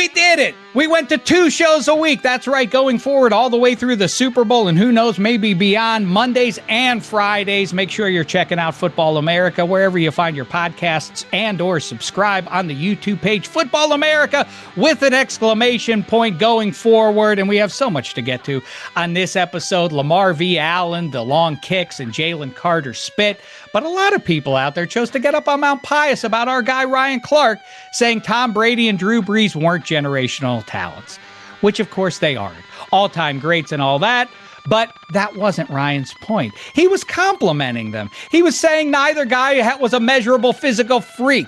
We did it. We went to 2 shows a week. That's right, going forward all the way through the Super Bowl and who knows, maybe beyond, Mondays and Fridays. Make sure you're checking out Football America wherever you find your podcasts and or subscribe on the YouTube page, Football America, with an exclamation point going forward. And we have so much to get to on this episode. Lamar v. Allen, the long kicks, and Jalen Carter spit. But a lot of people out there chose to get up on Mount Pius about our guy Ryan Clark, saying Tom Brady and Drew Brees weren't generational talents, which of course they aren't. All-time greats and all that, but that wasn't Ryan's point. He was complimenting them. He was saying neither guy was a measurable physical freak.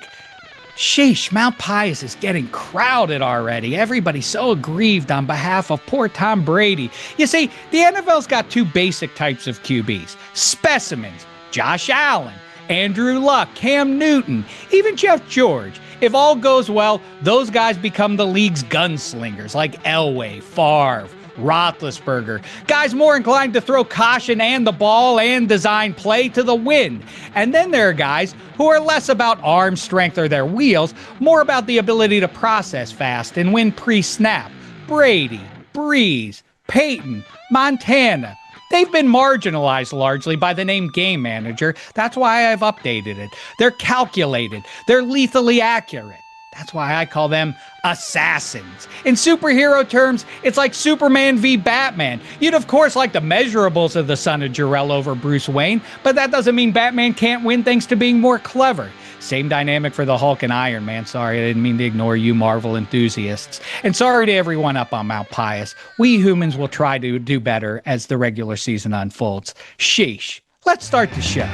Sheesh, Mount Pius is getting crowded already. Everybody's so aggrieved on behalf of poor Tom Brady. You see, the NFL's got 2 basic types of QBs. Specimens. Josh Allen, Andrew Luck, Cam Newton, even Jeff George. If all goes well, those guys become the league's gunslingers like Elway, Favre, Roethlisberger. Guys more inclined to throw caution and the ball and design play to the wind. And then there are guys who are less about arm strength or their wheels, more about the ability to process fast and win pre-snap. Brady, Brees, Peyton, Montana. They've been marginalized largely by the name game manager. That's why I've updated it. They're calculated. They're lethally accurate. That's why I call them assassins. In superhero terms, it's like Superman v. Batman. You'd of course like the measurables of the son of Jor-El over Bruce Wayne, but that doesn't mean Batman can't win thanks to being more clever. Same dynamic for the Hulk and Iron Man. Sorry, I didn't mean to ignore you Marvel enthusiasts. And sorry to everyone up on Mount Pius. We humans will try to do better as the regular season unfolds. Sheesh. Let's start the show.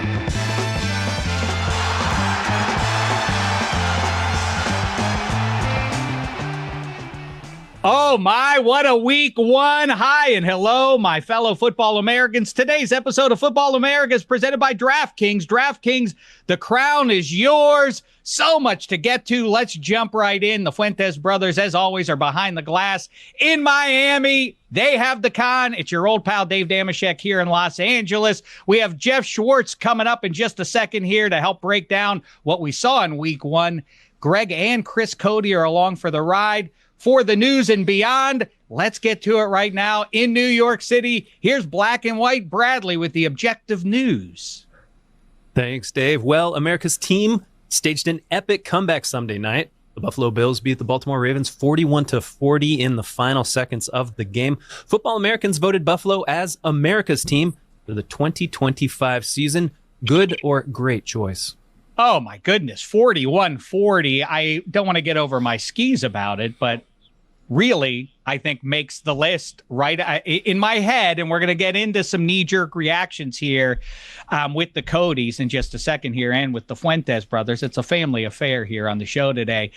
Oh my, what a week 1. Hi and hello, my fellow football Americans. Today's episode of Football America is presented by DraftKings. DraftKings, the crown is yours. So much to get to. Let's jump right in. The Fuentes brothers, as always, are behind the glass in Miami. They have the con. It's your old pal Dave Damashek here in Los Angeles. We have Geoff Schwartz coming up in just a second here to help break down what we saw in week 1. Greg and Chris Cote are along for the ride. For the news and beyond, let's get to it right now. In New York City, here's Black and White Bradley with the Objective News. Thanks, Dave. Well, America's team staged an epic comeback Sunday night. The Buffalo Bills beat the Baltimore Ravens 41-40 in the final seconds of the game. Football Americans voted Buffalo as America's team for the 2025 season. Good or great choice? Oh, my goodness, 41-40. I don't want to get over my skis about it, but really, I think makes the list right in my head. And we're going to get into some knee-jerk reactions here with the Cotes in just a second here and with the Fuentes brothers. It's a family affair here on the show today.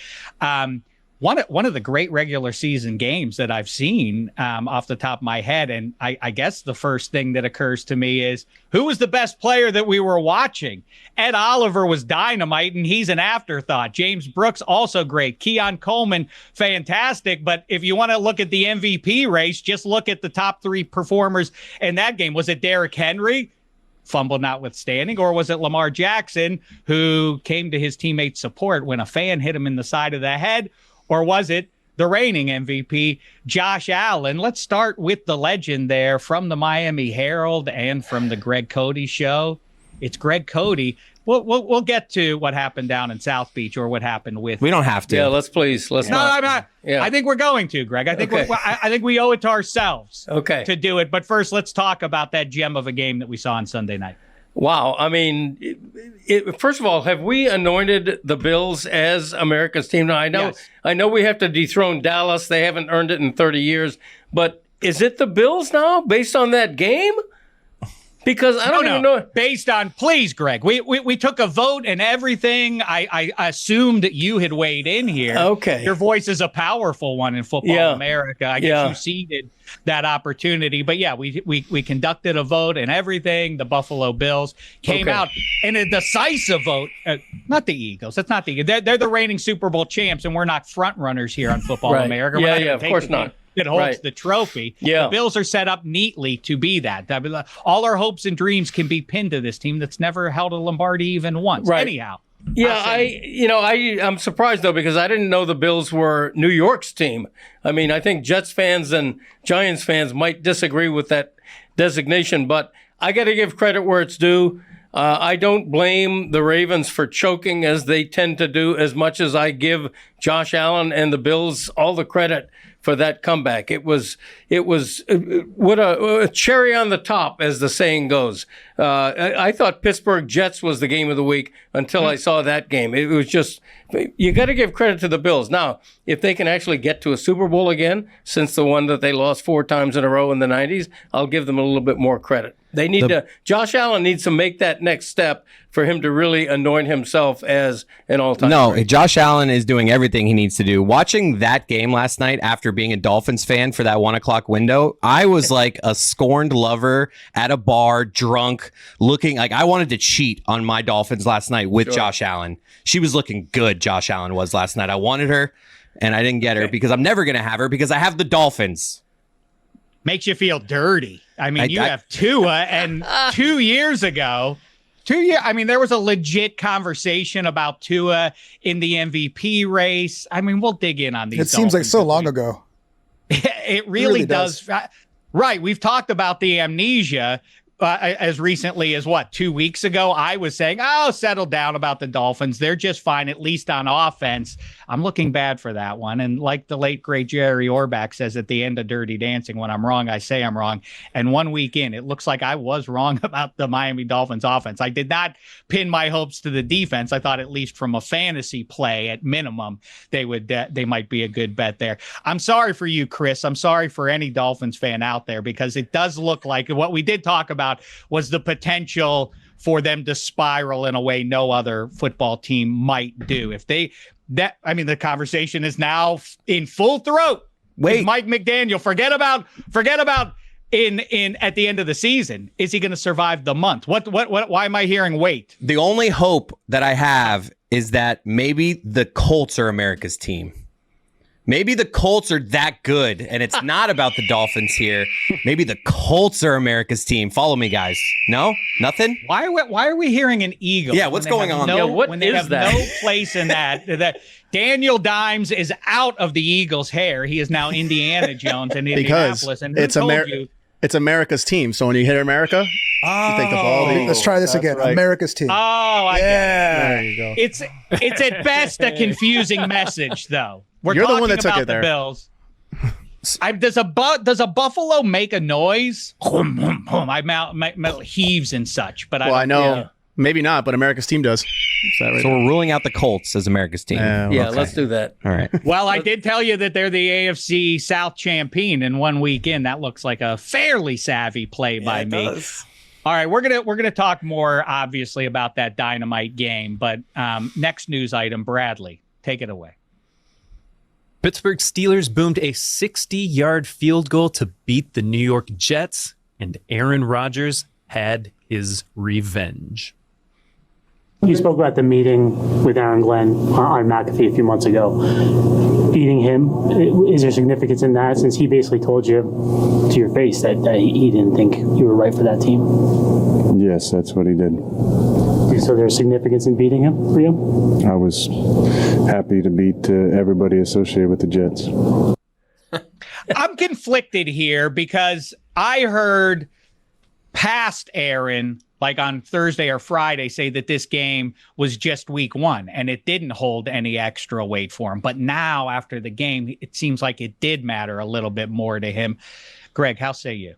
One of the great regular season games that I've seen off the top of my head, and I guess the first thing that occurs to me is, who was the best player that we were watching? Ed Oliver was dynamite, and he's an afterthought. James Brooks, also great. Keon Coleman, fantastic. But if you want to look at the MVP race, just look at the top 3 performers in that game. Was it Derrick Henry? Fumble notwithstanding, or was it Lamar Jackson, who came to his teammates' support when a fan hit him in the side of the head? Or was it the reigning MVP, Josh Allen? Let's start with the legend there from the Miami Herald and from the Greg Cote show. It's Greg Cote. We'll get to what happened down in South Beach or what happened with. We don't have to. Yeah, let's not. I'm not. Yeah. I think we're going to, Greg. I think I think we owe it to ourselves. To do it. But first, let's talk about that gem of a game that we saw on Sunday night. Wow. I mean, first of all, have we anointed the Bills as America's team? Now, I know we have to dethrone Dallas. They haven't earned it in 30 years. But is it the Bills now based on that game? Because I don't even know. Based on, please, Greg, we took a vote and everything. I assumed that you had weighed in here. Okay. Your voice is a powerful one in Football America. I guess you ceded that opportunity. But yeah, we conducted a vote and everything. The Buffalo Bills came out in a decisive vote. Not the Eagles. That's not the Eagles. They're the reigning Super Bowl champs, and we're not front runners here on Football America. Yeah, of course not. That holds the trophy. Yeah. The Bills are set up neatly to be that. All our hopes and dreams can be pinned to this team that's never held a Lombardi even once. Anyhow, Yeah, I'm surprised though, because I didn't know the Bills were New York's team. I mean, I think Jets fans and Giants fans might disagree with that designation, but I got to give credit where it's due. I don't blame the Ravens for choking as they tend to do, as much as I give Josh Allen and the Bills all the credit for that comeback. It was what a cherry on the top, as the saying goes. I thought Pittsburgh Jets was the game of the week until I saw that game. It was just, you got to give credit to the Bills. Now, if they can actually get to a Super Bowl again, since the one that they lost 4 times in a row in the 90s, I'll give them a little bit more credit. They need Josh Allen needs to make that next step for him to really anoint himself as an all-time great. Josh Allen is doing everything he needs to do. Watching that game last night after being a Dolphins fan for that 1 o'clock window, I was like a scorned lover at a bar, drunk, looking like I wanted to cheat on my Dolphins last night with Josh Allen. She was looking good, Josh Allen was last night. I wanted her, and I didn't get her because I'm never going to have her because I have the Dolphins. Makes you feel dirty. I mean, you have Tua, and 2 years ago, there was a legit conversation about Tua in the MVP race. I mean, we'll dig in on these. It seems like so long ago. It really does. Right. We've talked about the amnesia as recently as 2 weeks ago. I was saying, settle down about the Dolphins. They're just fine, at least on offense. I'm looking bad for that one. And like the late, great Jerry Orbach says at the end of Dirty Dancing, when I'm wrong, I say I'm wrong. And 1 week in, it looks like I was wrong about the Miami Dolphins offense. I did not pin my hopes to the defense. I thought at least from a fantasy play, at minimum, they might be a good bet there. I'm sorry for you, Chris. I'm sorry for any Dolphins fan out there, because it does look like what we did talk about was the potential for them to spiral in a way no other football team might do. The conversation is now in full throat. Wait, Mike McDaniel, forget about in at the end of the season. Is he going to survive the month? Why am I hearing wait? The only hope that I have is that maybe the Colts are America's team. Maybe the Colts are that good, and it's not about the Dolphins here. Maybe the Colts are America's team. Follow me, guys. No? Nothing? Why are we hearing an Eagle? Yeah, what's going on? When they have no place in that. That Daniel Dimes is out of the Eagles' hair. He is now Indiana Jones in Indianapolis. And it's America's team. So when you hit America, you think the ball. Let's try this again. Right. America's team. There you go. It's at best a confusing message, though. You're the one that took it there. Bills. Does a buffalo make a noise? My mouth heaves and such. But I know. Yeah. Maybe not, but America's team does. Right? So we're ruling out the Colts as America's team. Let's do that. All right. Well, I did tell you that they're the AFC South champion, and 1 week in, that looks like a fairly savvy play by me. Does. All right, we're gonna talk more, obviously, about that dynamite game. But next news item, Bradley, take it away. Pittsburgh Steelers boomed a 60-yard field goal to beat the New York Jets, and Aaron Rodgers had his revenge. You spoke about the meeting with Aaron Glenn on McAfee a few months ago. Beating him, is there significance in that, since he basically told you to your face that he didn't think you were right for that team? Yes, that's what he did. So there's significance in beating him for you? I was happy to beat everybody associated with the Jets. I'm conflicted here because I heard past Aaron, like on Thursday or Friday, say that this game was just week 1 and it didn't hold any extra weight for him. But now after the game, it seems like it did matter a little bit more to him. Greg, how say you?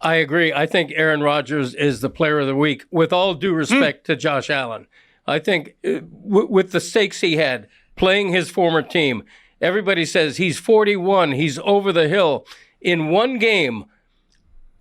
I agree. I think Aaron Rodgers is the player of the week, with all due respect to Josh Allen. I think with the stakes he had playing his former team, everybody says he's 41, he's over the hill. In one game,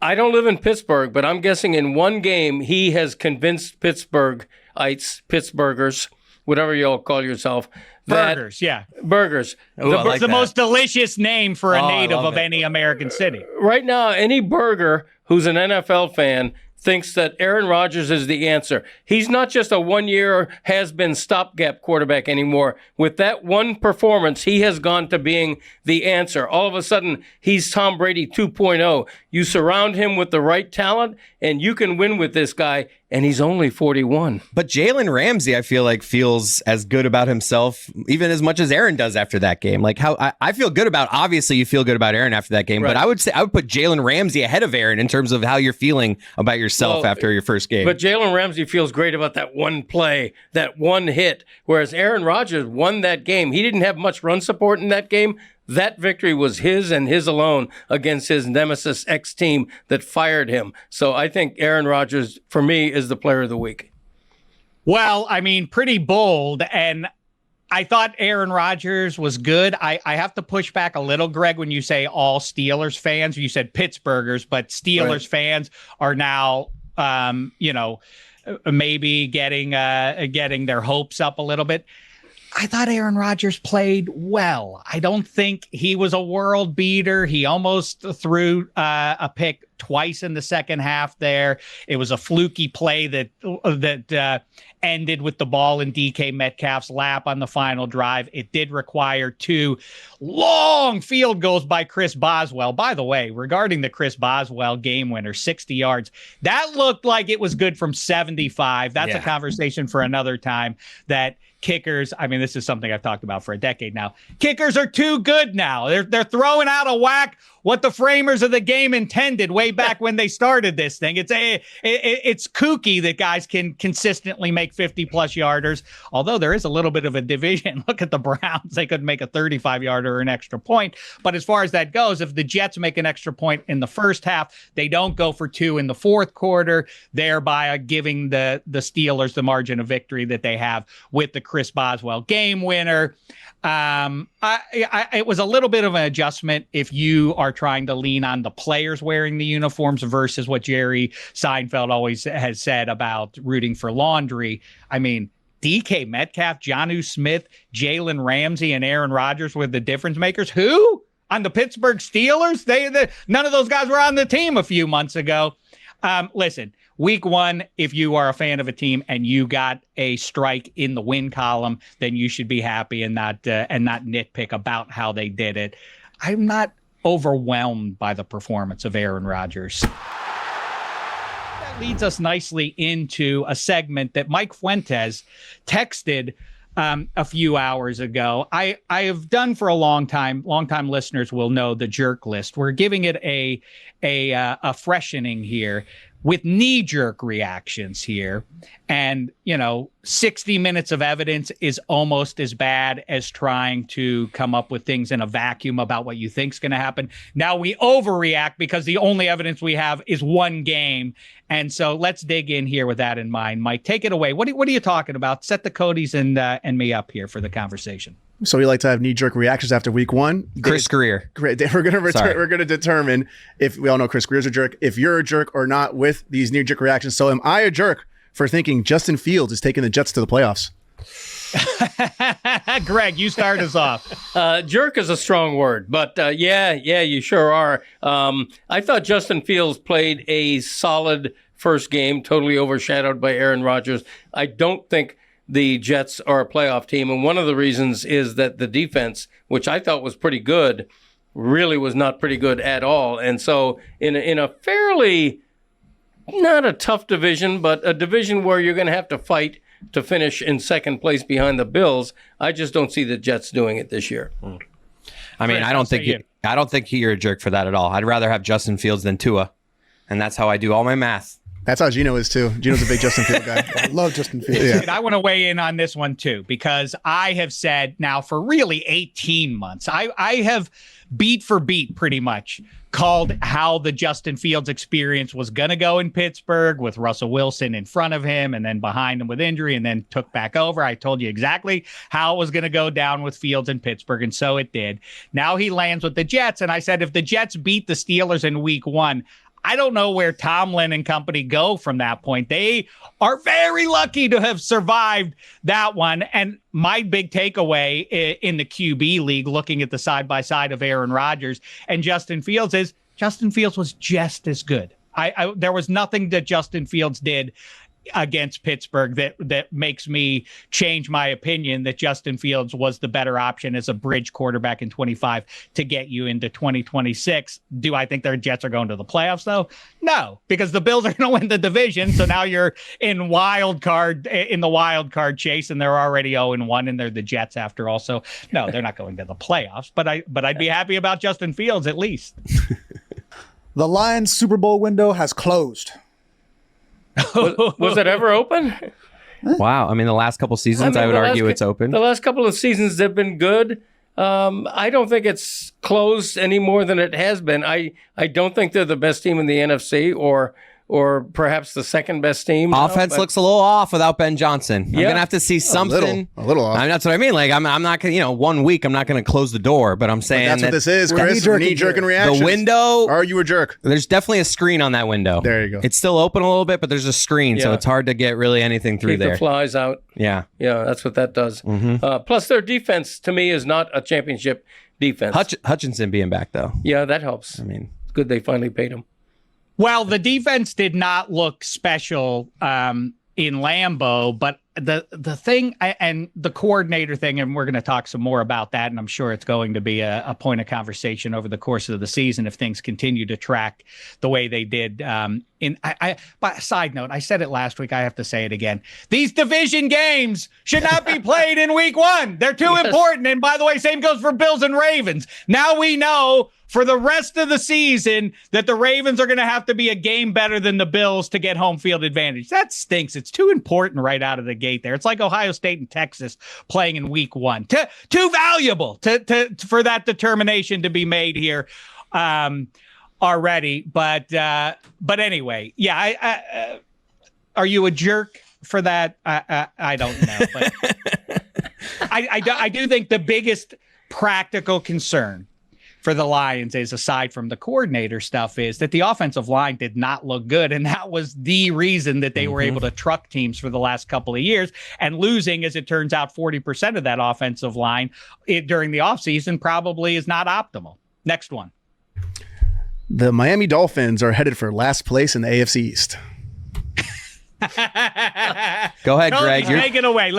I don't live in Pittsburgh, but I'm guessing in one game he has convinced Pittsburghites, Pittsburghers, whatever you all call yourself. Burgers. It's the most delicious name for a native of any American city. Right now, any burger who's an NFL fan thinks that Aaron Rodgers is the answer. He's not just a one-year has-been stopgap quarterback anymore. With that one performance, he has gone to being the answer. All of a sudden, he's Tom Brady 2.0. You surround him with the right talent, and you can win with this guy and he's only 41. But Jalen Ramsey, I feel like, feels as good about himself, even as much as Aaron does after that game. Like how I feel good about, obviously you feel good about Aaron after that game, Right. but I would put Jalen Ramsey ahead of Aaron in terms of how you're feeling about yourself after your first game. But Jalen Ramsey feels great about that one play, that one hit, whereas Aaron Rodgers won that game. He didn't have much run support in that game. That victory was his and his alone against his nemesis ex-team that fired him. So I think Aaron Rodgers, for me, is the player of the week. Well, I mean, pretty bold. And I thought Aaron Rodgers was good. I have to push back a little, Greg, when you say all Steelers fans. You said Pittsburghers, but Steelers fans are now, maybe getting their hopes up a little bit. I thought Aaron Rodgers played well. I don't think he was a world beater. He almost threw a pick twice in the second half there. It was a fluky play that ended with the ball in DK Metcalf's lap on the final drive. It did require 2 long field goals by Chris Boswell. By the way, regarding the Chris Boswell game winner, 60 yards, that looked like it was good from 75. That's a conversation for another time. That kickers, I mean, this is something I've talked about for a decade now. Kickers are too good now. They're throwing out of whack what the framers of the game intended way back when they started this thing. It's kooky that guys can consistently make 50-plus yarders, although there is a little bit of a division. Look at the Browns. They could make a 35-yarder or an extra point. But as far as that goes, if the Jets make an extra point in the first half, they don't go for 2 in the fourth quarter, thereby giving the Steelers the margin of victory that they have with the Chris Boswell game winner. It was a little bit of an adjustment if you are trying to lean on the players wearing the uniforms versus what Jerry Seinfeld always has said about rooting for laundry. I mean, DK Metcalf, Jonnu Smith, Jalen Ramsey, and Aaron Rodgers were the difference makers. Who? On the Pittsburgh Steelers? None of those guys were on the team a few months ago. Listen, week 1, if you are a fan of a team and you got a strike in the win column, then you should be happy and not nitpick about how they did it. I'm not overwhelmed by the performance of Aaron Rodgers. That leads us nicely into a segment that Mike Fuentes texted a few hours ago. I have done for a long time. Longtime listeners will know the jerk list. We're giving it a freshening here with knee-jerk reactions here. And, 60 minutes of evidence is almost as bad as trying to come up with things in a vacuum about what you think is going to happen. Now we overreact because the only evidence we have is one game. And so let's dig in here with that in mind. Mike, take it away. What are you talking about? Set the Cotes and me up here for the conversation. So we like to have knee-jerk reactions after week 1. Chris Greer. Great. We're going to determine if we all know Chris Greer's a jerk, if you're a jerk or not with these knee-jerk reactions. So am I a jerk for thinking Justin Fields is taking the Jets to the playoffs? Greg, you start us off. Jerk is a strong word, but yeah, you sure are. I thought Justin Fields played a solid first game, totally overshadowed by Aaron Rodgers. I don't think the Jets are a playoff team, and one of the reasons is that the defense, which I thought was pretty good, really was not pretty good at all. And so in a fairly, not a tough division, but a division where you're going to have to fight to finish in second place behind the Bills, I just don't see the Jets doing it this year. I mean, I don't think you're a jerk for that at all. I'd rather have Justin Fields than Tua, and that's how I do all my math. That's how Gino is too. Gino's a big Justin Fields guy. I love Justin Fields. Yeah. I want to weigh in on this one too, because I have said now for really 18 months, I have beat for beat pretty much called how the Justin Fields experience was going to go in Pittsburgh with Russell Wilson in front of him and then behind him with injury and then took back over. I told you exactly how it was going to go down with Fields in Pittsburgh, and so it did. Now he lands with the Jets, and I said if the Jets beat the Steelers in week 1, I don't know where Tomlin and company go from that point. They are very lucky to have survived that one. And my big takeaway in the QB league, looking at the side-by-side of Aaron Rodgers and Justin Fields, is Justin Fields was just as good. There was nothing that Justin Fields did against Pittsburgh that makes me change my opinion that Justin Fields was the better option as a bridge quarterback in 25 to get you into 2026. Do I think their Jets are going to the playoffs though? No, because the Bills are going to win the division. So now you're in the wild card chase, and they're already 0-1, and they're the Jets after all. So no, they're not going to the playoffs, but I'd be happy about Justin Fields at least. The Lions Super Bowl window has closed. Was it ever open? Wow. I mean, the last couple seasons, I would argue it's open. The last couple of seasons have been good. I don't think it's closed any more than it has been. I don't think they're the best team in the NFC or perhaps the second best team. Offense looks a little off without Ben Johnson. I'm going to have to see something. A little off. I mean, that's what I mean. Like, I'm not going to, 1 week, I'm not going to close the door, but I'm saying that's what this is, Chris. Knee-jerking reaction. The window. Are you a jerk? There's definitely a screen on that window. There you go. It's still open a little bit, but there's a screen, so it's hard to get really anything through Keep there. the flies out. Yeah. Yeah, that's what that does. Plus, their defense, to me, is not a championship defense. Hutchinson being back, though. Yeah, that helps. I mean, it's good they finally paid him. Well, the defense did not look special in Lambeau, but the thing and the coordinator thing, and we're going to talk some more about that, and I'm sure it's going to be a point of conversation over the course of the season if things continue to track the way they did. But side note, I said it last week, I have to say it again. These division games should not be played in week 1. They're too important. And by the way, same goes for Bills and Ravens. Now we know for the rest of the season that the Ravens are going to have to be a game better than the Bills to get home field advantage. That stinks. It's too important right out of the gate there. It's like Ohio State and Texas playing in week 1. Too valuable for that determination to be made here already. But anyway, yeah. Are you a jerk for that? I don't know. But I do think the biggest practical concern for the Lions is, aside from the coordinator stuff, is that the offensive line did not look good. And that was the reason that they were able to truck teams for the last couple of years, and losing, as it turns out, 40% of that offensive line during the offseason probably is not optimal. Next one. The Miami Dolphins are headed for last place in the AFC East. Go ahead, Greg. Take it away.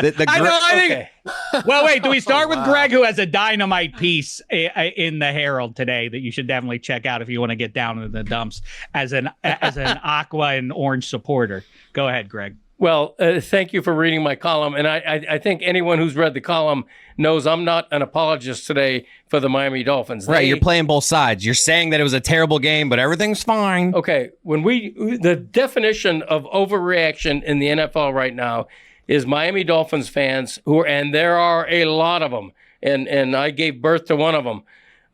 Well, wait. Do we start with Greg, who has a dynamite piece in the Herald today that you should definitely check out if you want to get down into the dumps as an Aqua and Orange supporter? Go ahead, Greg. Well, thank you for reading my column. And I think anyone who's read the column knows I'm not an apologist today for the Miami Dolphins. Right, you're playing both sides. You're saying that it was a terrible game, but everything's fine. Okay, the definition of overreaction in the NFL right now is Miami Dolphins fans and there are a lot of them, and I gave birth to one of them.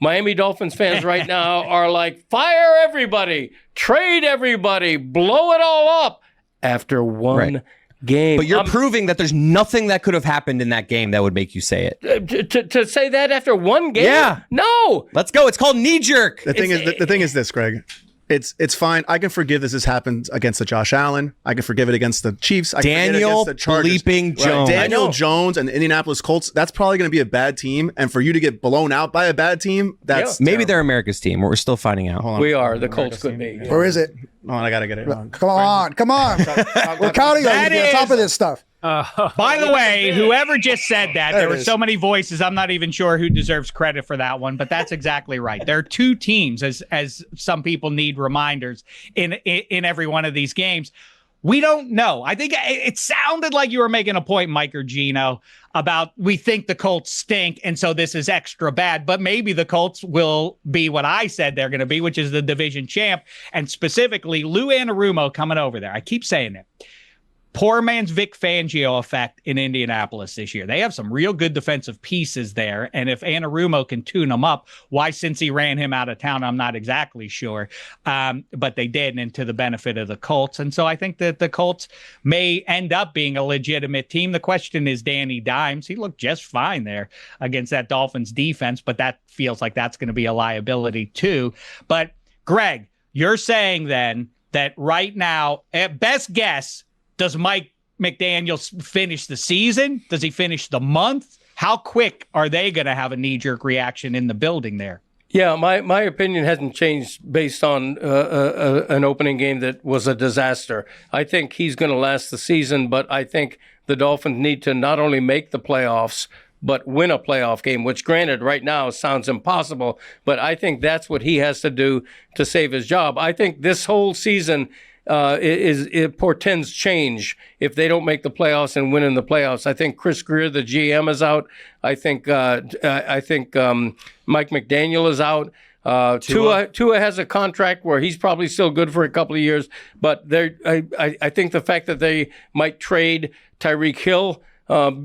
Miami Dolphins fans right now are like, fire everybody, trade everybody, blow it all up. After one game. But you're proving that there's nothing that could have happened in that game that would make you say it. To say that after one game? Yeah. No. Let's go. It's called knee jerk. The thing is this, Greg. It's fine. I can forgive this happened against the Josh Allen. I can forgive it against the Chiefs. I can forgive it against the Chargers. Bleeping Jones. Daniel Jones and the Indianapolis Colts, that's probably going to be a bad team. And for you to get blown out by a bad team, that's maybe they're America's team. We're still finding out. We are. The Colts could be. Or is it? Oh, I got to get it. Come on. We're counting on you to be on top of this stuff. By the way, whoever just said that, there were so many voices, I'm not even sure who deserves credit for that one, but that's exactly right. There are two teams, as some people need reminders in every one of these games. We don't know. I think it sounded like you were making a point, Mike or Gino, about we think the Colts stink, and so this is extra bad. But maybe the Colts will be what I said they're going to be, which is the division champ, and specifically Lou Anarumo coming over there. I keep saying it. Poor man's Vic Fangio effect in Indianapolis this year. They have some real good defensive pieces there. And if Anarumo can tune them up, why, since he ran him out of town, I'm not exactly sure. But they did, and to the benefit of the Colts. And so I think that the Colts may end up being a legitimate team. The question is Danny Dimes. He looked just fine there against that Dolphins defense, but that feels like that's going to be a liability too. But Greg, you're saying then that right now, at best guess, does Mike McDaniel finish the season? Does he finish the month? How quick are they going to have a knee-jerk reaction in the building there? Yeah, my opinion hasn't changed based on an opening game that was a disaster. I think he's going to last the season, but I think the Dolphins need to not only make the playoffs, but win a playoff game, which granted right now sounds impossible, but I think that's what he has to do to save his job. I think this whole season it portends change if they don't make the playoffs and win in the playoffs. I think Chris Greer, the GM, is out. I think Mike McDaniel is out. Tua has a contract where he's probably still good for a couple of years, but I think the fact that they might trade Tyreek Hill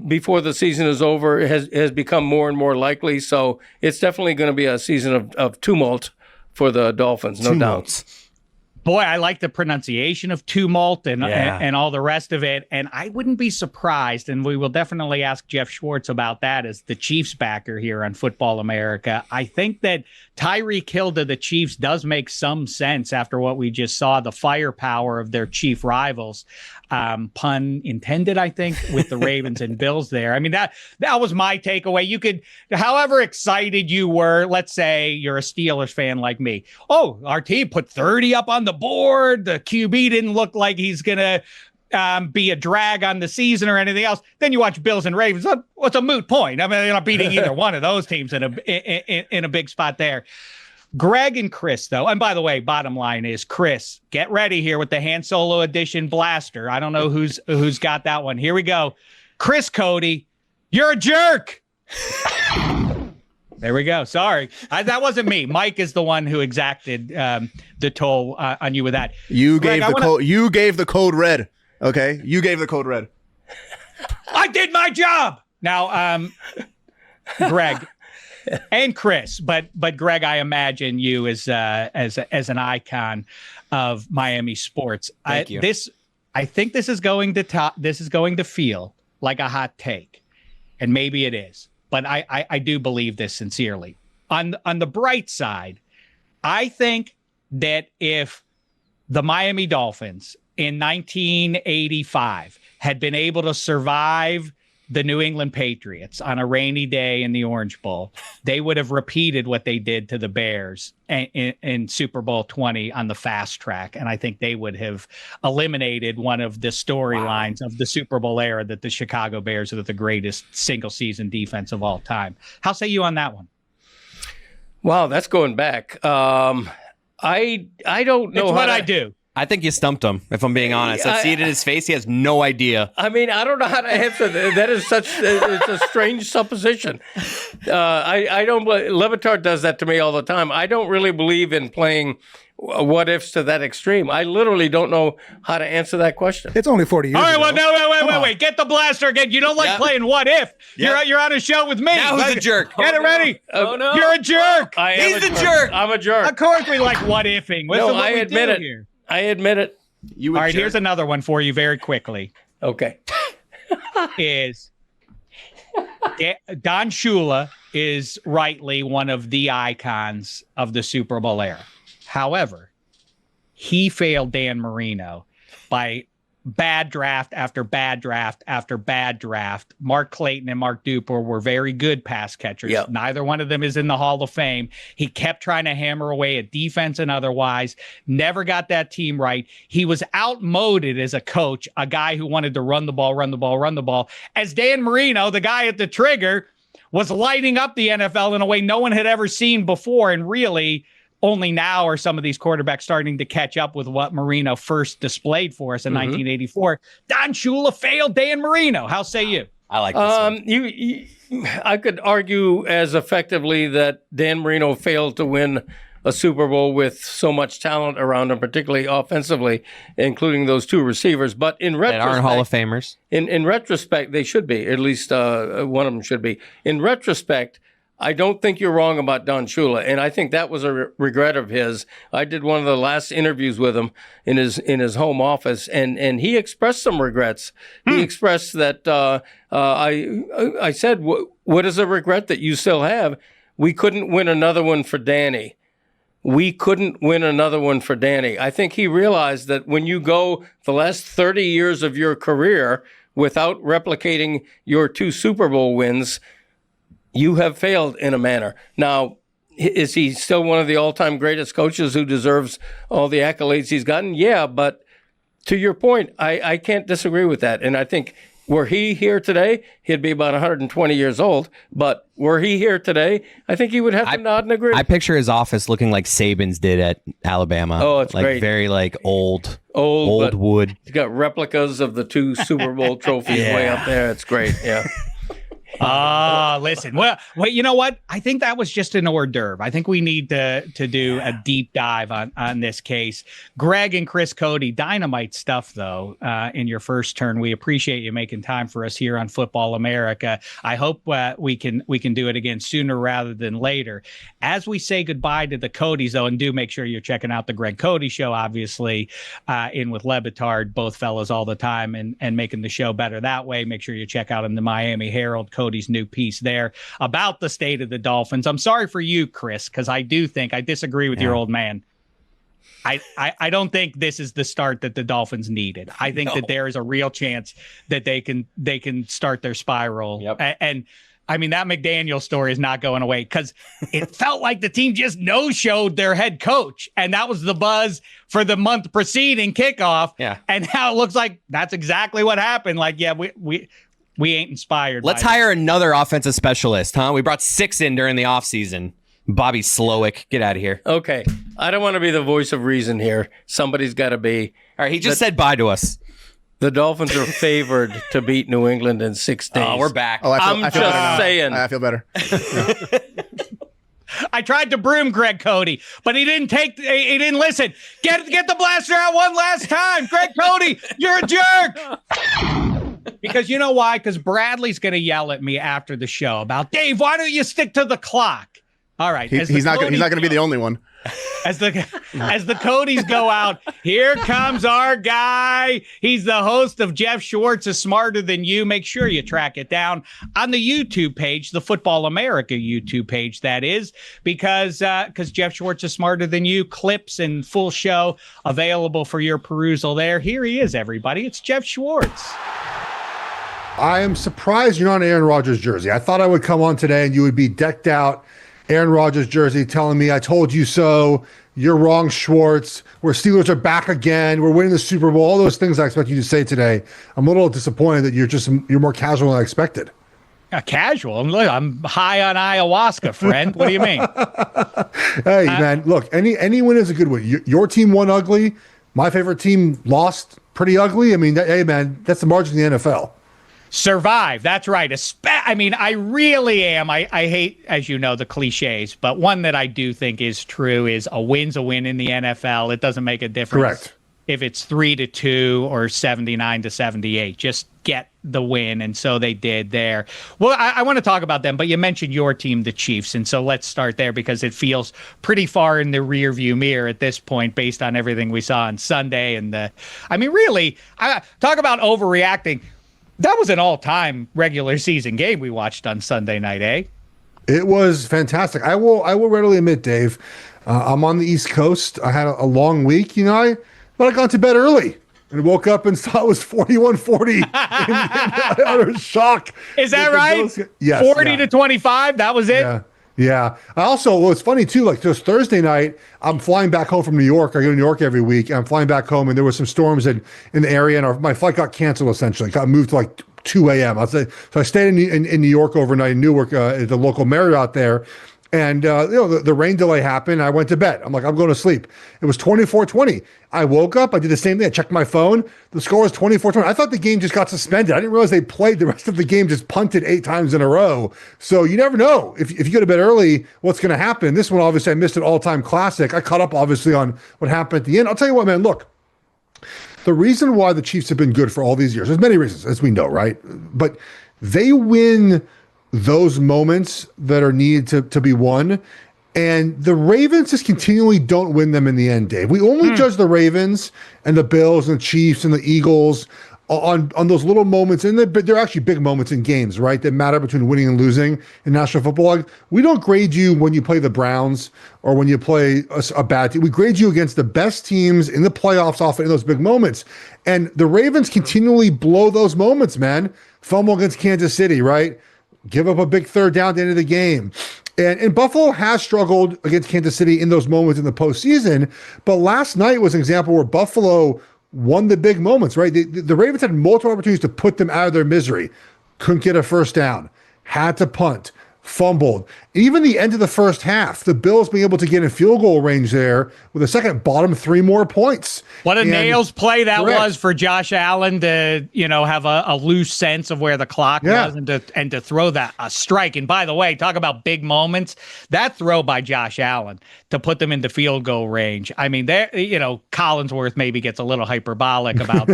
before the season is over has become more and more likely. So it's definitely going to be a season of tumult for the Dolphins, no doubt. Boy, I like the pronunciation of tumult and all the rest of it. And I wouldn't be surprised, and we will definitely ask Geoff Schwartz about that as the Chiefs backer here on Football America. I think that Tyreek Hill to the Chiefs does make some sense after what we just saw, the firepower of their chief rivals. Pun intended, I think, with the Ravens and Bills there. I mean, that was my takeaway. You could, however excited you were, let's say you're a Steelers fan like me. Oh, our team put 30 up on the board. The QB didn't look like he's going to be a drag on the season or anything else. Then you watch Bills and Ravens. What's a moot point? I mean, they're not beating either one of those teams in a big spot there. Greg and Chris, though, and by the way, bottom line is, Chris, get ready here with the Han Solo edition blaster. I don't know who's got that one. Here we go. Chris Cote, you're a jerk. There we go. Sorry. That wasn't me. Mike is the one who exacted the toll on you with that. You gave the code red. Okay? You gave the code red. I did my job. Now, Greg and Chris, but Greg, I imagine you as an icon of Miami sports. Thank you. I think this is going to feel like a hot take, and maybe it is. But I do believe this sincerely. On the bright side, I think that if the Miami Dolphins in 1985 had been able to survive the New England Patriots on a rainy day in the Orange Bowl, they would have repeated what they did to the Bears in Super Bowl 20 on the fast track. And I think they would have eliminated one of the storylines of the Super Bowl era, that the Chicago Bears are the greatest single season defense of all time. How say you on that one? Wow, that's going back. I don't know. It's what I do. I think you stumped him, if I'm being honest. I see it in his face. He has no idea. I mean, I don't know how to answer that. That is it's a strange supposition. I don't believe, LeBatard does that to me all the time. I don't really believe in playing what ifs to that extreme. I literally don't know how to answer that question. It's only 40 years All right, ago. well, wait. Get the blaster again. You don't like playing what if. Yep. You're on a show with me. Now who's a jerk? Get it ready. Oh, no. You're a jerk. He's the jerk. I'm a jerk. Of course we like what ifing. I admit it. Here? I admit it. All right, here's another one for you very quickly. Okay. Is Don Shula is rightly one of the icons of the Super Bowl era. However, he failed Dan Marino by bad draft after bad draft after bad draft. Mark Clayton and Mark Duper were very good pass catchers. Yep. Neither one of them is in the Hall of Fame. He kept trying to hammer away at defense and otherwise, never got that team right. He was outmoded as a coach, a guy who wanted to run the ball, as Dan Marino, the guy at the trigger, was lighting up the NFL in a way no one had ever seen before. And really, only now are some of these quarterbacks starting to catch up with what Marino first displayed for us in 1984. Don Shula failed Dan Marino. How say you? I like this one. I could argue as effectively that Dan Marino failed to win a Super Bowl with so much talent around him, particularly offensively, including those two receivers. But in retrospect, that aren't Hall of Famers. In retrospect, they should be. At least one of them should be. In retrospect, I don't think you're wrong about Don Shula, and I think that was a regret of his. I did one of the last interviews with him in his home office, and he expressed some regrets. He expressed that I said, "What is a regret that you still have? We couldn't win another one for Danny. We couldn't win another one for Danny." I think he realized that when you go the last 30 years of your career without replicating your 2 Super Bowl wins, you have failed in a manner. Now, Is he still one of the all-time greatest coaches who deserves all the accolades he's gotten? Yeah, but to your point, I can't disagree with that. And I think were he here today, he'd be about 120 years old. But were he here today, I think he would have to nod and agree. I picture his office looking like Saban's did at Alabama. Oh, it's like great. Very like old but wood. He's got replicas of the 2 Super Bowl trophies way up there. It's great. Yeah. Listen. Well, you know what? I think that was just an hors d'oeuvre. I think we need to do a deep dive on this case. Greg and Chris Cote, dynamite stuff though. In your first turn, we appreciate you making time for us here on Football America. I hope we can do it again sooner rather than later. As we say goodbye to the Cotes though, and do make sure you're checking out the Greg Cote Show, obviously, in with LeBatard, both fellas all the time, and making the show better that way. Make sure you check out in the Miami Herald Cote's new piece there about the state of the Dolphins. I'm sorry for you, Chris, because I do think I disagree with your old man. I don't think this is the start that the Dolphins needed. I think that there is a real chance that they can start their spiral. Yep. And I mean, that McDaniel story is not going away because it felt like the team just no-showed their head coach. And that was the buzz for the month preceding kickoff. Yeah. And now it looks like that's exactly what happened. Like, yeah, we ain't inspired. Let's hire another offensive specialist, huh? We brought 6 in during the offseason. Bobby Slowick, get out of here. Okay. I don't want to be the voice of reason here. Somebody's got to be. All right, he just said bye to us. The Dolphins are favored to beat New England in 6 days. Oh, we're back. Oh, I'm I feel better now. just saying. I feel better. I tried to broom Greg Cote, but he didn't listen. Get the blaster out one last time. Greg Cote, you're a jerk. Because you know why? Because Bradley's going to yell at me after the show about, Dave, why don't you stick to the clock? All right. He's not going to be the only one. As the Cotes go out, here comes our guy. He's the host of Geoff Schwartz is Smarter Than You. Make sure you track it down on the YouTube page, the Football America YouTube page, that is, because Geoff Schwartz is Smarter Than You, clips and full show available for your perusal there. Here he is, everybody. It's Geoff Schwartz. I am surprised you're not an Aaron Rodgers jersey. I thought I would come on today and you would be decked out Aaron Rodgers jersey telling me I told you so. You're wrong, Schwartz. We're Steelers are back again. We're winning the Super Bowl. All those things I expect you to say today. I'm a little disappointed that you're more casual than I expected. Casual? I'm high on ayahuasca, friend. What do you mean? Hey, man, look, any win is a good win. Your team won ugly. My favorite team lost pretty ugly. I mean, hey, man, that's the margin of the NFL. Survive. That's right. I mean, I really am. I hate, as you know, the cliches, but one that I do think is true is a win's a win in the NFL. It doesn't make a difference. Correct. If it's 3-2 or 79-78, just get the win. And so they did there. Well, I want to talk about them, but you mentioned your team, the Chiefs. And so let's start there because it feels pretty far in the rear view mirror at this point, based on everything we saw on Sunday. And really, talk about overreacting. That was an all-time regular season game we watched on Sunday night, eh? It was fantastic. I will readily admit, Dave, I'm on the East Coast. I had a long week, but I got to bed early and woke up and saw it was 41-40 in utter shock. Is that right? Yes. 40-25, that was it? Yeah. It's funny too, like just Thursday night, I'm flying back home from New York. I go to New York every week. And I'm flying back home and there were some storms in the area and my flight got canceled essentially. Got moved to like 2 a.m. So I stayed in New York overnight in Newark at the local Marriott there. And, the rain delay happened. I went to bed. I'm like, I'm going to sleep. It was 24-20. I woke up. I did the same thing. I checked my phone. The score was 24-20. I thought the game just got suspended. I didn't realize they played the rest of the game, just punted 8 times in a row. So you never know. If you go to bed early, what's going to happen? This one, obviously, I missed an all-time classic. I caught up, obviously, on what happened at the end. I'll tell you what, man, look. The reason why the Chiefs have been good for all these years, there's many reasons, as we know, right? But they win those moments that are needed to be won. And the Ravens just continually don't win them in the end, Dave. We only judge the Ravens and the Bills and the Chiefs and the Eagles on those little moments. And they're actually big moments in games, right? That matter between winning and losing in National Football League. We don't grade you when you play the Browns or when you play a bad team. We grade you against the best teams in the playoffs often in those big moments. And the Ravens continually blow those moments, man. Fumble against Kansas City, right? Give up a big third down at the end of the game. And Buffalo has struggled against Kansas City in those moments in the postseason. But last night was an example where Buffalo won the big moments, right? The Ravens had multiple opportunities to put them out of their misery. Couldn't get a first down. Had to punt. Fumbled. Even the end of the first half, the Bills being able to get in field goal range there with a second bottom 3 more points. What a nails play that was for Josh Allen to, have a loose sense of where the clock was and to throw that a strike. And by the way, talk about big moments. That throw by Josh Allen to put them into field goal range. I mean, there, Collinsworth maybe gets a little hyperbolic about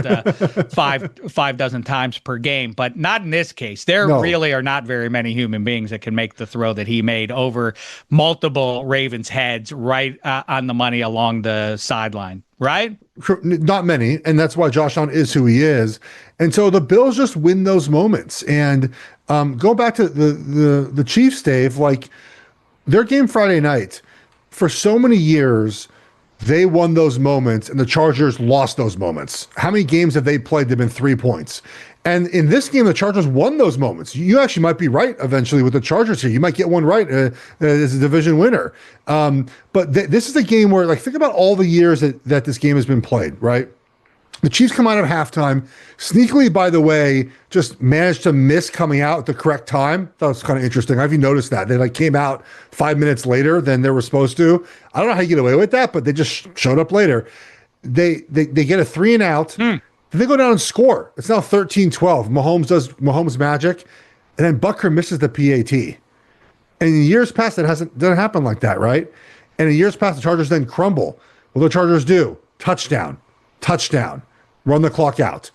5 dozen times per game, but not in this case. There really are not very many human beings that can make the throw that he made over multiple Ravens heads right on the money along the sideline, right? Not many, and that's why Josh Allen is who he is. And so the Bills just win those moments. And go back to the Chiefs, Dave, like their game Friday night, for so many years, they won those moments and the Chargers lost those moments. How many games have they played that have been 3 points? And in this game, the Chargers won those moments. You actually might be right eventually with the Chargers here. You might get one right as a division winner. But this is a game where, like, think about all the years that this game has been played, right? The Chiefs come out of halftime, sneakily, by the way, just managed to miss coming out at the correct time. That was kind of interesting. Have you noticed that? They came out 5 minutes later than they were supposed to. I don't know how you get away with that, but they just showed up later. They get a 3 and out. They go down and score. It's now 13-12. Mahomes does Mahomes magic, and then Butker misses the PAT. And in years past, it doesn't happen like that, right? And in years past, the Chargers then crumble. What do the Chargers do? Touchdown, run the clock out.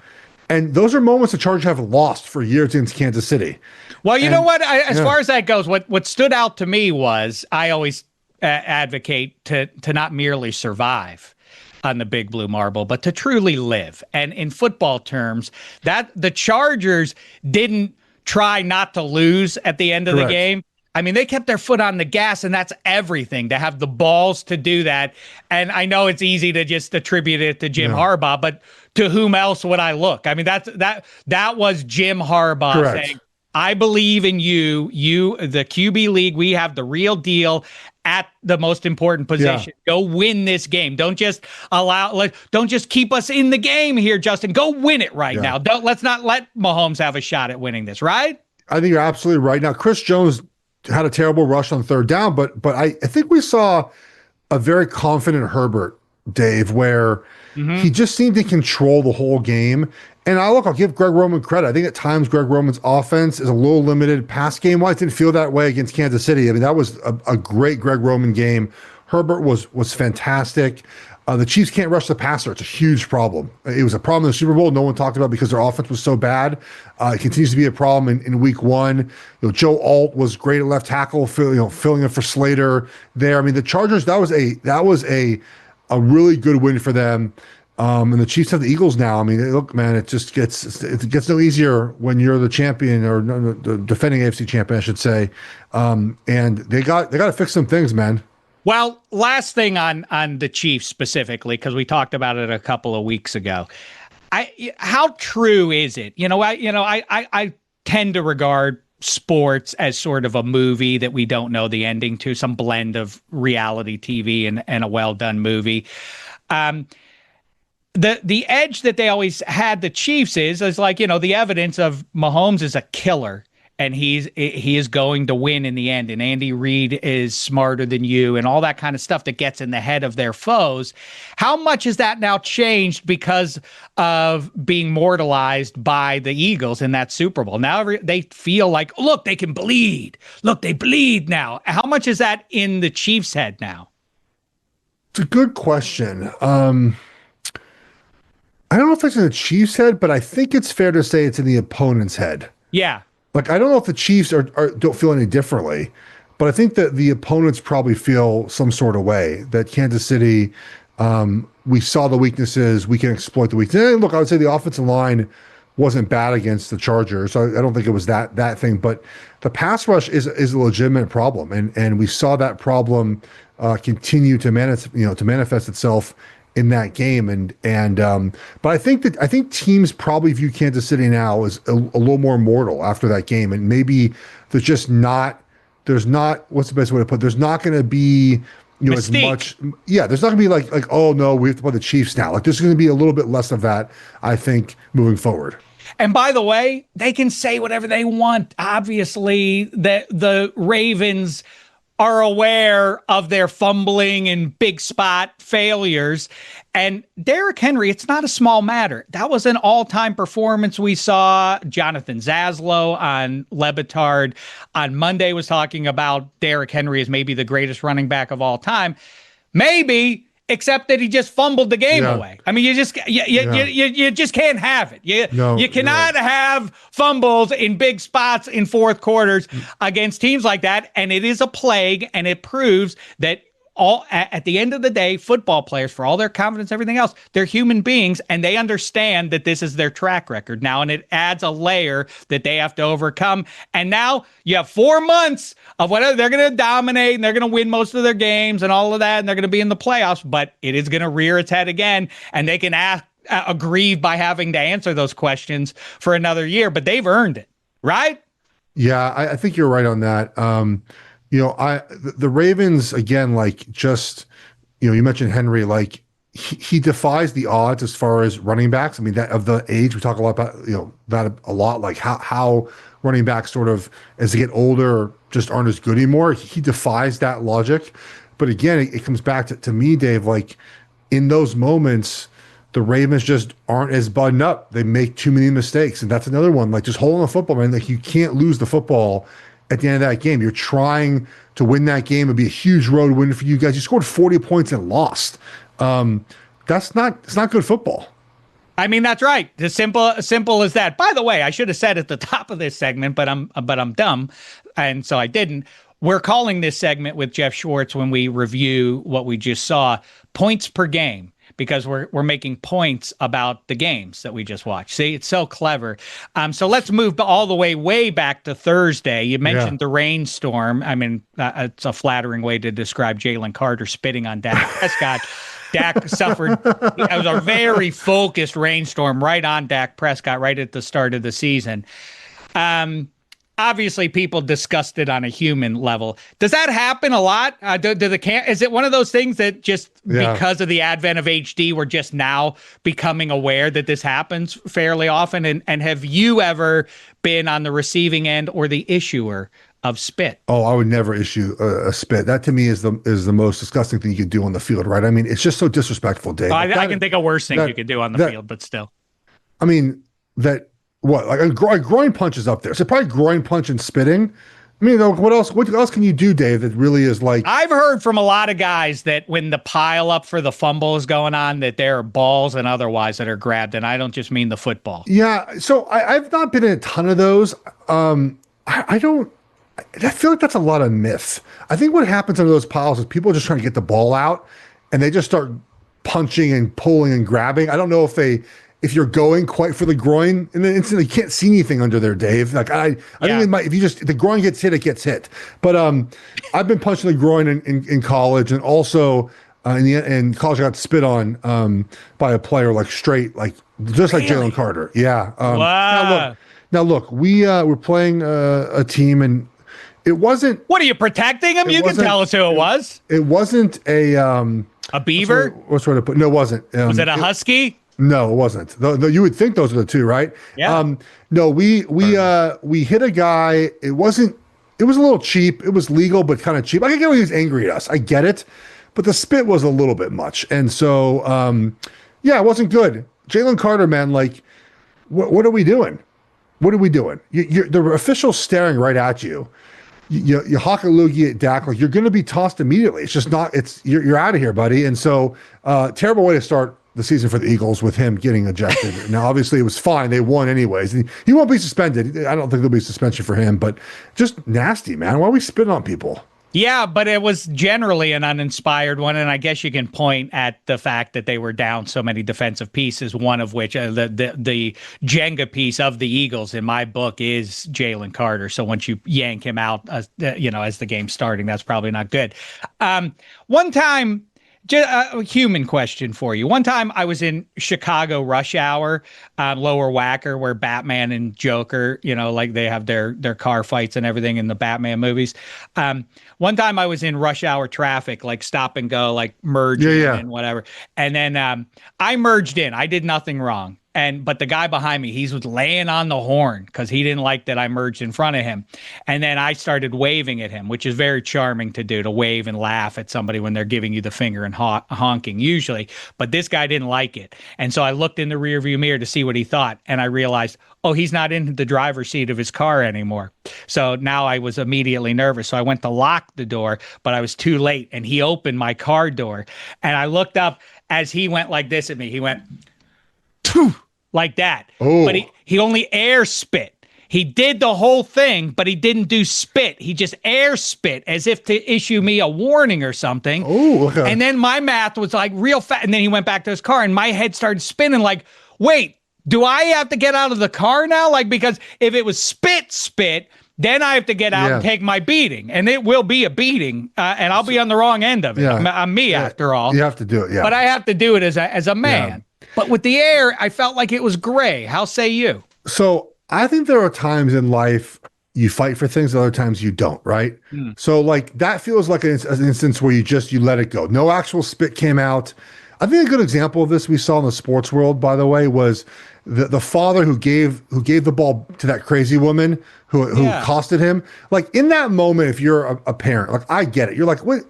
And those are moments the Chargers have lost for years against Kansas City. Well, you know what? As far as that goes, what stood out to me was I always advocate to not merely survive on the big blue marble, but to truly live. And in football terms, that the Chargers didn't try not to lose at the end of the game. I mean, they kept their foot on the gas, and that's everything, to have the balls to do that. And I know it's easy to just attribute it to Jim Harbaugh, but to whom else would I look? I mean, that was Jim Harbaugh saying, I believe in you, the QB league. We have the real deal at the most important position. Go win this game. Don't just don't just keep us in the game here, Justin. Go win it right now. Let's not let Mahomes have a shot at winning this, right? I think you're absolutely right. Now, Chris Jones had a terrible rush on third down, but I think we saw a very confident Herbert, Dave, where he just seemed to control the whole game. And I'll give Greg Roman credit. I think at times Greg Roman's offense is a little limited pass game-wise. Didn't feel that way against Kansas City. I mean, that was a great Greg Roman game. Herbert was fantastic. The Chiefs can't rush the passer. It's a huge problem. It was a problem in the Super Bowl. No one talked about because their offense was so bad. It continues to be a problem in week 1. Joe Alt was great at left tackle, filling in for Slater there. I mean, the Chargers, that was a really good win for them. And the Chiefs have the Eagles now. I mean, look, man, it gets no easier when you're the champion, or the defending AFC champion, I should say. And they got to fix some things, man. Well, last thing on the Chiefs specifically, because we talked about it a couple of weeks ago. How true is it? I tend to regard sports as sort of a movie that we don't know the ending to, some blend of reality TV and a well-done movie. The edge that they always had the Chiefs is like, the evidence of Mahomes is a killer, and he is going to win in the end, and Andy Reid is smarter than you, and all that kind of stuff that gets in the head of their foes. How much has that now changed because of being mortalized by the Eagles in that Super Bowl? Now they feel like, look, they can bleed. Look, they bleed now. How much is that in the Chiefs' head now? It's a good question. I don't know if it's in the Chiefs' head, but I think it's fair to say it's in the opponent's head. Yeah. Like, I don't know if the Chiefs don't feel any differently, but I think that the opponents probably feel some sort of way that Kansas City, we saw the weaknesses, we can exploit the weaknesses. And look, I would say the offensive line wasn't bad against the Chargers. So I don't think it was that thing, but the pass rush is a legitimate problem. And we saw that problem continue to manifest itself in that game. But I think teams probably view Kansas City now as a little more mortal after that game. And maybe they're just not there's not, what's the best way to put it? There's not going to be, as much. Yeah, there's not going to be like, oh no, we have to play the Chiefs now. Like there's going to be a little bit less of that, I think, moving forward. And by the way, they can say whatever they want. Obviously, the Ravens are aware of their fumbling and big spot failures. And Derrick Henry, it's not a small matter. That was an all-time performance we saw. Jonathan Zaslow on LeBatard on Monday was talking about Derrick Henry as maybe the greatest running back of all time. Maybe, except that he just fumbled the game away. I mean, you just can't have it. You cannot have fumbles in big spots in fourth quarters against teams like that. And it is a plague, and it proves that at the end of the day, football players, for all their confidence, everything else, they're human beings, and they understand that this is their track record now, and it adds a layer that they have to overcome. And now you have 4 months of whatever. They're going to dominate, and they're going to win most of their games and all of that, and they're going to be in the playoffs, but it is going to rear its head again, and they can aggrieve by having to answer those questions for another year, but they've earned it, right? Yeah, I think you're right on that. The Ravens, again, like just, you mentioned Henry, like he defies the odds as far as running backs. I mean, that of the age, we talk a lot about, that a lot, like how running backs sort of, as they get older, just aren't as good anymore. He defies that logic. But again, it comes back to me, Dave, like in those moments, the Ravens just aren't as buttoned up. They make too many mistakes. And that's another one, like just holding the football, man. Like you can't lose the football at the end of that game. You're trying to win that game. It'd be a huge road win for you guys. You scored 40 points and lost. It's not good football. I mean, that's right. As simple as that. By the way, I should have said at the top of this segment, but I'm dumb, and so I didn't. We're calling this segment with Geoff Schwartz, when we review what we just saw, points per game, because we're making points about the games that we just watched. See, it's so clever. So let's move all the way back to Thursday. You mentioned the rainstorm. I mean, it's a flattering way to describe Jalen Carter spitting on Dak Prescott. Dak suffered. It was a very focused rainstorm right on Dak Prescott right at the start of the season. Obviously, people discussed it on a human level. Does that happen a lot? Is it one of those things that just because of the advent of HD, we're just now becoming aware that this happens fairly often? And have you ever been on the receiving end or the issuer of spit? Oh, I would never issue a spit. That to me is the most disgusting thing you could do on the field, right? I mean, it's just so disrespectful, Dave. I can think of worse things you could do on the field, but still. I mean, like a groin punch is up there. So probably groin punch and spitting. I mean, what else can you do, Dave, that really is like... I've heard from a lot of guys that when the pile up for the fumble is going on, that there are balls and otherwise that are grabbed, and I don't just mean the football. Yeah, so I've not been in a ton of those. I feel like that's a lot of myth. I think what happens under those piles is people are just trying to get the ball out, and they just start punching and pulling and grabbing. I don't know if you're going quite for the groin, and then instantly you can't see anything under there, Dave. Like I think it might, if the groin gets hit, it gets hit. But I've been punching the groin in college, and also in college I got spit on by a player, like straight, like just like Jalen Carter. Yeah. Wow. Now look, we were playing a team, and it wasn't. What are you protecting him? You can tell us who it was. It wasn't a beaver. What's sort of put? No, it wasn't. Was it a husky? No, it wasn't. You would think those are the two, right? Yeah. No, we hit a guy. It was a little cheap. It was legal, but kind of cheap. I can get why he was angry at us. I get it, but the spit was a little bit much, and so it wasn't good. Jalen Carter, man, like, what are we doing? What are we doing? The official's staring right at you. You hawk a loogie at Dak, like you're going to be tossed immediately. It's just not. You're out of here, buddy. And so terrible way to start the season for the Eagles with him getting ejected. Now, obviously, it was fine. They won anyways. He won't be suspended. I don't think there'll be suspension for him, but just nasty, man. Why are we spitting on people? Yeah, but it was generally an uninspired one, and I guess you can point at the fact that they were down so many defensive pieces, one of which, the Jenga piece of the Eagles, in my book, is Jalen Carter. So once you yank him out, as the game's starting, that's probably not good. One time, just a human question for you. One time I was in Chicago rush hour, Lower Wacker, where Batman and Joker, like they have their car fights and everything in the Batman movies. One time I was in rush hour traffic, like stop and go, like merging and whatever. And then I merged in. I did nothing wrong. But the guy behind me, he was laying on the horn because he didn't like that I merged in front of him. And then I started waving at him, which is very charming to do, to wave and laugh at somebody when they're giving you the finger and honking usually. But this guy didn't like it. And so I looked in the rearview mirror to see what he thought. And I realized, oh, he's not in the driver's seat of his car anymore. So now I was immediately nervous. So I went to lock the door, but I was too late. And he opened my car door. And I looked up as he went like this at me. He went, like that. Oh. But he only air spit. He did the whole thing, but he didn't do spit. He just air spit as if to issue me a warning or something. Oh, okay. And then my mouth was like real fast. And then he went back to his car and my head started spinning like, wait, do I have to get out of the car now? Like, because if it was spit, then I have to get out and take my beating. And it will be a beating. And I'll be on the wrong end of it. I'm me after all. You have to do it, But I have to do it as a man. Yeah. But with the air, I felt like it was gray. How say you? So I think there are times in life you fight for things, other times you don't, right? So like that feels like an instance where you let it go. No actual spit came out. I think a good example of this we saw in the sports world, by the way, was the father who gave the ball to that crazy woman who costed him. Like in that moment, if you're a parent, like I get it. You're like, what?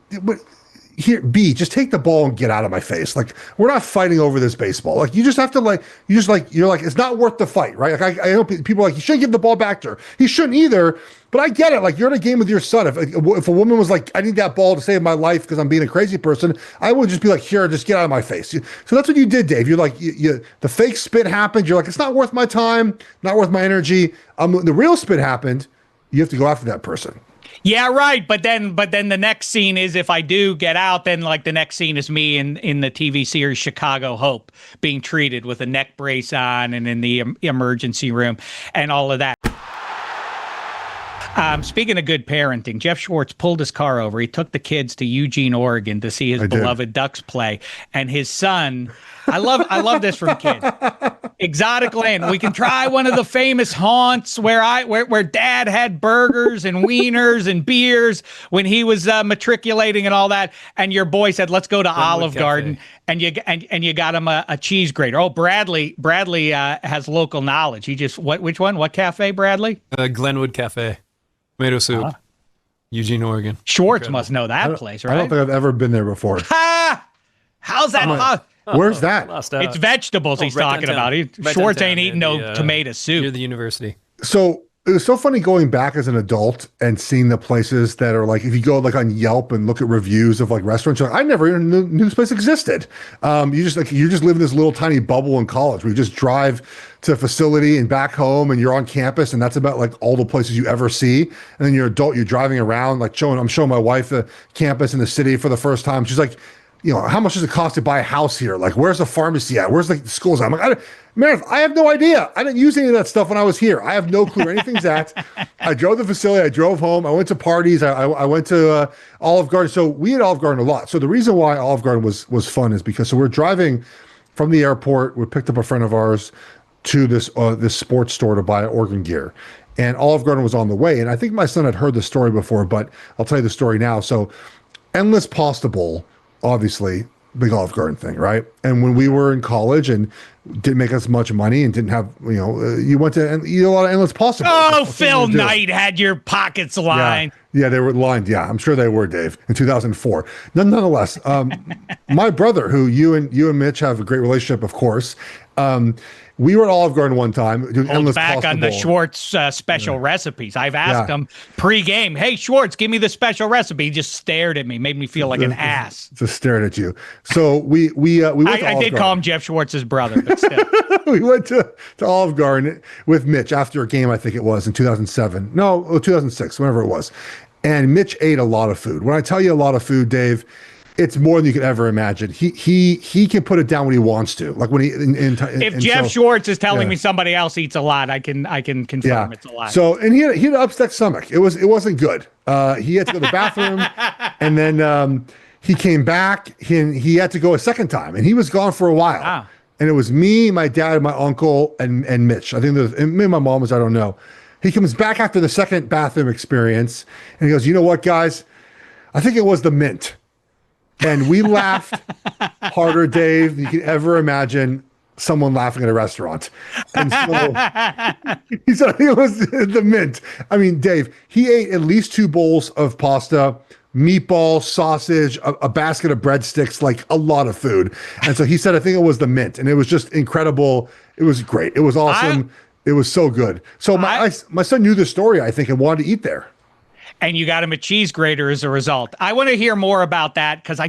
Here, B, just take the ball and get out of my face. Like, we're not fighting over this baseball. Like, you just have to you're like, it's not worth the fight, right? Like, I know people are like, you shouldn't give the ball back to her. He shouldn't either. But I get it. Like, you're in a game with your son. If a woman was like, I need that ball to save my life because I'm being a crazy person, I would just be like, here, just get out of my face. So that's what you did, Dave. You're like, the fake spit happened. You're like, it's not worth my time, not worth my energy. The real spit happened. You have to go after that person. Yeah, right. But then the next scene is, if I do get out, then like the next scene is me in the TV series Chicago Hope being treated with a neck brace on and in the emergency room and all of that. Speaking of good parenting, Geoff Schwartz pulled his car over. He took the kids to Eugene, Oregon to see his beloved Ducks play. And his son, I love this from kids. Exotic land. We can try one of the famous haunts where dad had burgers and wieners and beers when he was matriculating and all that. And your boy said, let's go to Olive Garden. And you got him a cheese grater. Oh, Bradley has local knowledge. He just, which one? What cafe, Bradley? Glenwood Cafe. Tomato soup. Eugene, Oregon. Schwartz must know that place, right? I don't think I've ever been there before. Ha! How's that? Where's that? It's vegetables he's talking about. Schwartz ain't eating no tomato soup. Near the university. So it was so funny going back as an adult and seeing the places that are like, if you go like on Yelp and look at reviews of like restaurants, you're like, I never even knew this place existed. You just live in this little tiny bubble in college where you just drive to a facility and back home and you're on campus and that's about like all the places you ever see. And then you're adult, you're driving around, like I'm showing my wife the campus in the city for the first time. She's like, how much does it cost to buy a house here? Like, where's the pharmacy at? Where's the schools at? I'm like, Meredith, I have no idea. I didn't use any of that stuff when I was here. I have no clue where anything's at. I drove the facility. I drove home. I went to parties. I went to Olive Garden. So we had Olive Garden a lot. So the reason why Olive Garden was fun is because we're driving from the airport. We picked up a friend of ours to this sports store to buy Oregon gear. And Olive Garden was on the way. And I think my son had heard the story before, but I'll tell you the story now. So Endless Pasta Bowl, obviously, big Olive Garden thing, right? And when we were in college and didn't make as much money and didn't have, you went to eat a lot of Endless Pasta Bowl. Oh, Phil Knight had your pockets lined. Yeah, they were lined. Yeah, I'm sure they were, Dave, in 2004. Nonetheless, my brother, who you and Mitch have a great relationship, of course, we were at Olive Garden one time doing Endless Pasta Bowl. Back on the Schwartz special recipes. I've asked him pre-game, hey, Schwartz, give me the special recipe. He just stared at me, made me feel like an ass. Just stared at you. So we went to Olive Garden. Call him Geoff Schwartz's brother, but still. We went to Olive Garden with Mitch after a game, I think it was, in 2007. No, 2006, whenever it was. And Mitch ate a lot of food. When I tell you a lot of food, Dave, it's more than you could ever imagine. He can put it down when he wants to. Like when if Geoff Schwartz is telling me somebody else eats a lot, I can confirm it's a lot. So and he had an upset stomach. It wasn't good. He had to go to the bathroom, and then He came back. He had to go a second time, and he was gone for a while. Wow. And it was me, my dad, my uncle, and Mitch. I think maybe my mom was, I don't know. He comes back after the second bathroom experience, and he goes, "You know what, guys? I think it was the mint." And we laughed harder, Dave, than you could ever imagine someone laughing at a restaurant. And so he said, "I think it was the mint." I mean, Dave, he ate at least 2 bowls of pasta, meatballs, sausage, a basket of breadsticks, like a lot of food. And so he said, "I think it was the mint." And it was just incredible. It was great. It was awesome. It was so good. So my son knew the story, I think, and wanted to eat there. And you got him a cheese grater as a result. I want to hear more about that because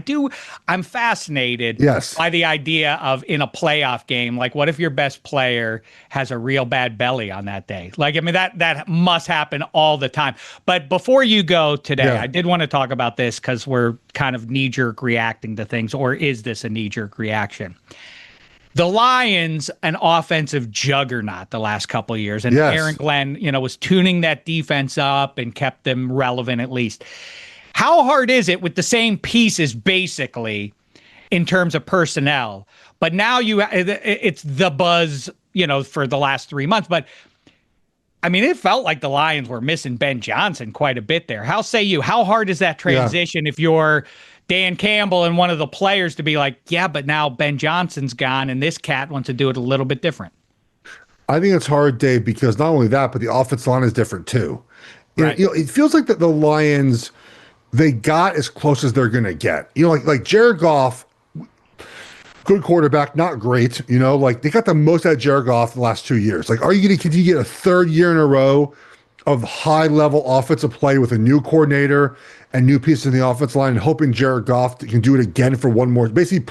I'm fascinated by the idea of in a playoff game, like what if your best player has a real bad belly on that day? Like, I mean, that must happen all the time. But before you go today, I did want to talk about this because we're kind of knee-jerk reacting to things, or is this a knee-jerk reaction? The Lions, an offensive juggernaut the last couple of years, and Aaron Glenn, was tuning that defense up and kept them relevant at least. How hard is it with the same pieces basically in terms of personnel? But now it's the buzz, for the last 3 months. But I mean, it felt like the Lions were missing Ben Johnson quite a bit there. How hard is that transition if you're Dan Campbell and one of the players to be like, yeah, but now Ben Johnson's gone and this cat wants to do it a little bit different? I think it's hard, Dave, because not only that, but the offensive line is different too. Right. It feels like that the Lions, they got as close as they're going to get. Like Jared Goff, good quarterback, not great. They got the most out of Jared Goff in the last 2 years. Like, are you going to continue to get a third year in a row of high-level offensive play with a new coordinator and new pieces in the offensive line, and hoping Jared Goff can do it again for one more? Basically,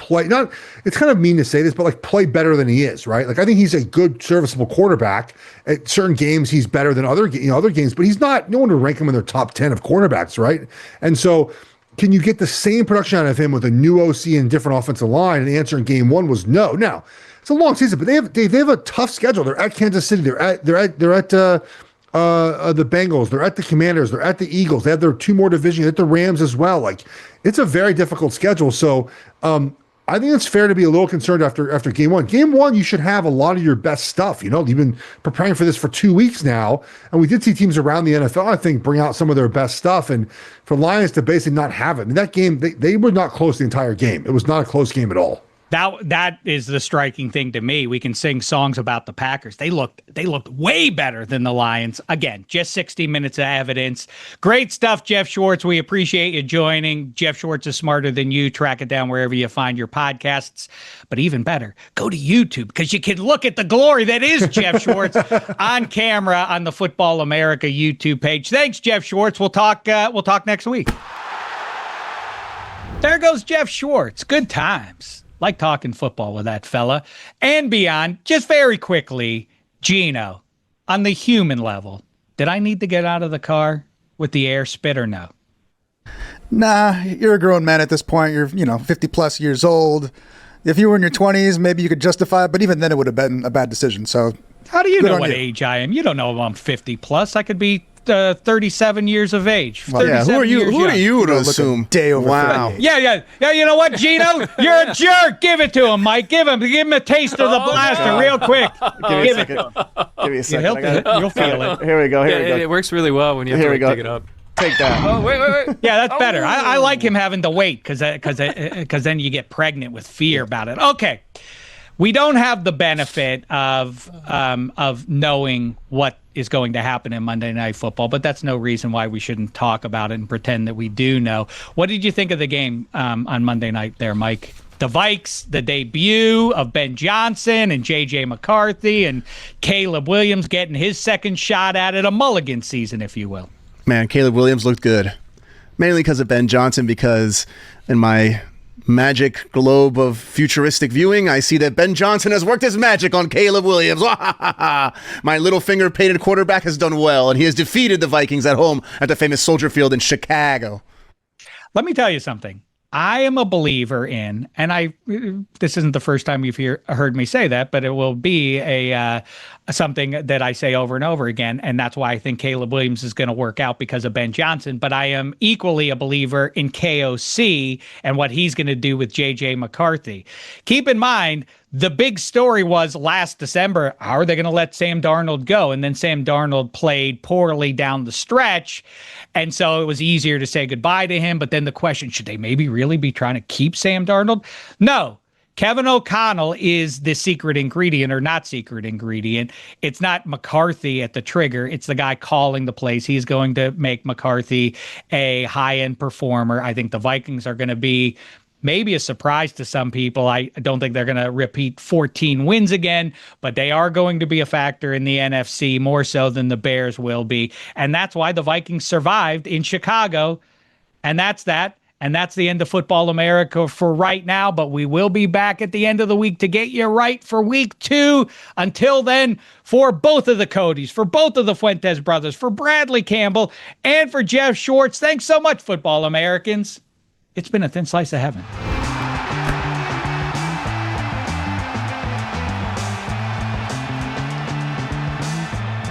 it's kind of mean to say this, but like play better than he is, right? Like, I think he's a good, serviceable quarterback. At certain games, he's better than other games, but he's not. No one would rank him in their top 10 of quarterbacks, right? And so, can you get the same production out of him with a new OC and different offensive line? And the answer in game 1 was no. Now, it's a long season, but they have a tough schedule. They're at Kansas City. They're at the Bengals, they're at the Commanders, they're at the Eagles, they have their 2 more divisions, at the Rams as well. Like, it's a very difficult schedule. So I think it's fair to be a little concerned after game 1. Game 1, you should have a lot of your best stuff. You've been preparing for this for 2 weeks now, and we did see teams around the NFL, I think, bring out some of their best stuff. And for Lions to basically not have it, I mean, that game, they were not close the entire game. It was not a close game at all. That is the striking thing to me. We can sing songs about the Packers. They looked way better than the Lions. Again, just 60 minutes of evidence. Great stuff, Geoff Schwartz. We appreciate you joining. Geoff Schwartz is smarter than you. Track it down wherever you find your podcasts. But even better, go to YouTube because you can look at the glory that is Geoff Schwartz on camera on the Football America YouTube page. Thanks, Geoff Schwartz. We'll talk next week. There goes Geoff Schwartz. Good times. Like talking football with that fella and beyond. Just very quickly, Gino, on the human level, did I need to get out of the car with the air spit or no? Nah, you're a grown man at this point. You're, 50 plus years old. If you were in your 20s, maybe you could justify it, but even then it would have been a bad decision. So how do you know what age I am? You don't know if I'm 50 plus. I could be 37 years of age. Well, yeah, who are you to assume? Day over. Wow. Yeah. You know what, Gino? You're a jerk. Give it to him, Mike. Give him a taste of the blaster real quick. Give me a second. You'll feel it. Here we go. It works really well when you have to pick it up. Take that. Oh, wait. Yeah, that's better. I like him having to wait because then you get pregnant with fear about it. Okay. We don't have the benefit of knowing what is going to happen in Monday Night Football, but that's no reason why we shouldn't talk about it and pretend that we do know. What did you think of the game on Monday night there, Mike? The Vikes, the debut of Ben Johnson and J.J. McCarthy and Caleb Williams getting his second shot at it, a mulligan season, if you will. Man, Caleb Williams looked good. Mainly because of Ben Johnson, because in my magic globe of futuristic viewing, I see that Ben Johnson has worked his magic on Caleb Williams. My little finger painted quarterback has done well, and he has defeated the Vikings at home at the famous Soldier Field in Chicago. Let me tell you something. I am a believer in, and this isn't the first time you've heard me say that, but it will be something that I say over and over again, and that's why I think Caleb Williams is going to work out because of Ben Johnson. But I am equally a believer in KOC and what he's going to do with J.J. McCarthy. Keep in mind, the big story was last December, how are they going to let Sam Darnold go? And then Sam Darnold played poorly down the stretch. And so it was easier to say goodbye to him. But then the question, should they maybe really be trying to keep Sam Darnold? No. Kevin O'Connell is the secret ingredient, or not secret ingredient. It's not McCarthy at the trigger. It's the guy calling the plays. He's going to make McCarthy a high-end performer. I think the Vikings are going to be maybe a surprise to some people. I don't think they're going to repeat 14 wins again, but they are going to be a factor in the NFC more so than the Bears will be. And that's why the Vikings survived in Chicago. And that's that. And that's the end of Football America for right now. But we will be back at the end of the week to get you right for week 2. Until then, for both of the Cotes, for both of the Fuentes brothers, for Bradley Campbell, and for Geoff Schwartz, thanks so much, Football Americans. It's been a thin slice of heaven.